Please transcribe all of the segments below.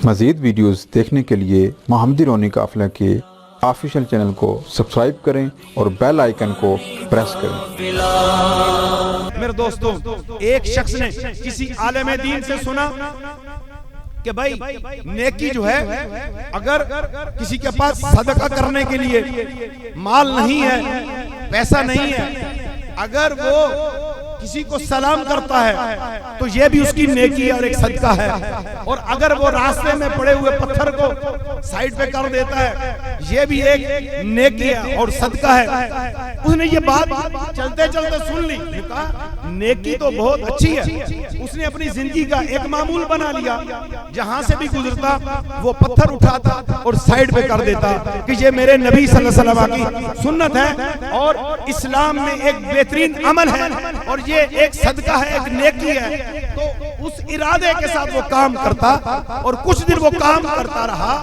مزید ویڈیوز دیکھنے کے لیے محمدی رونی قافلہ کے آفیشیل چینل کو سبسکرائب کریں اور بیل آئیکن کو پریس کریں۔ میرے دوستوں، ایک شخص نے کسی عالم دین سے سنا کہ بھائی نیکی جو ہے، اگر کسی کے پاس صدقہ کرنے کے لیے مال نہیں ہے، پیسہ نہیں ہے، اگر وہ کسی کو سلام کرتا ہے تو یہ بھی اس کی نیکی اور ایک صدقہ ہے، اور اگر وہ راستے میں پڑے ہوئے پتھر کو سائیڈ پہ کر دیتا ہے یہ بھی ایک نیکی ہے اور صدقہ ہے۔ اس نے یہ بات چلتے چلتے سن لی، کہا نیکی تو بہت اچھی ہے۔ اس نے اپنی زندگی کا ایک معمول بنا لیا، جہاں سے بھی گزرتا وہ پتھر اٹھاتا اور سائیڈ پہ کر دیتا کہ یہ میرے نبی صلی اللہ علیہ وسلم کی سنت ہے اور اسلام میں ایک بہترین عمل ہے اور یہ ایک صدقہ ہے، ایک نیکی ہے۔ تو اس ارادے کے ساتھ وہ کام کرتا اور کچھ دن وہ کام کرتا رہا،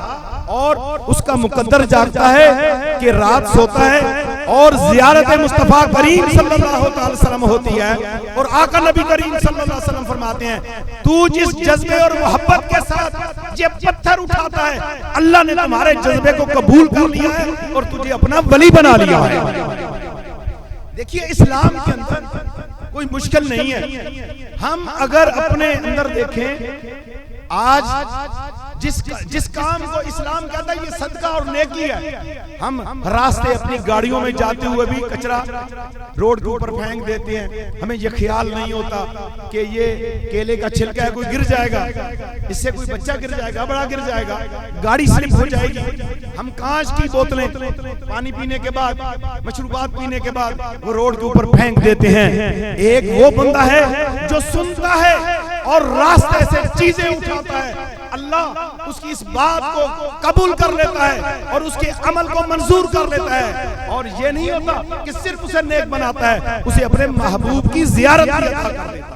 اور اس کا مقدر جاگتا ہے کہ رات سوتا ہے اور زیارت مصطفیٰ کریم صلی اللہ علیہ وسلم ہوتی ہے، اور آقا نبی کریم صلی اللہ علیہ وسلم فرماتے ہیں تو جس جذبے اور محبت کے ساتھ یہ پتھر اٹھاتا ہے، اللہ نے تمہارے جذبے کو قبول کر لیا ہے اور تجھے اپنا ولی بنا لیا ہے۔ دیکھیے اسلام کے اندر کوئی مشکل نہیں ہے۔ ہم اگر اپنے اندر دیکھیں، آج جس کام کو اسلام کہتا ہے یہ صدقہ اور نیکی ہے، ہم راستے اپنی گاڑیوں میں جاتے ہوئے بھی کچرا روڈ کے اوپر پھینک دیتے ہیں، ہمیں یہ خیال نہیں ہوتا کہ یہ کیلے کا چھلکا ہے، کوئی گر جائے گا، اس سے کوئی بچہ گر جائے گا، بڑا گر جائے گا، گاڑی سلپ ہو جائے گی۔ ہم کانچ کی بوتلیں پانی پینے کے بعد، مشروبات پینے کے بعد وہ روڈ کے اوپر پھینک دیتے ہیں۔ ایک وہ بندہ ہے جو سنتا ہے اور راستے سے چیزیں اٹھاتا ہے، اللہ اس کی اس بات کو قبول کر لیتا ہے اور اس کے عمل کو منظور کر لیتا ہے، اور یہ نہیں ہوتا کہ صرف اسے نیک بناتا ہے، اسے اپنے محبوب کی زیارت بھی عطا کر دیتا ہے۔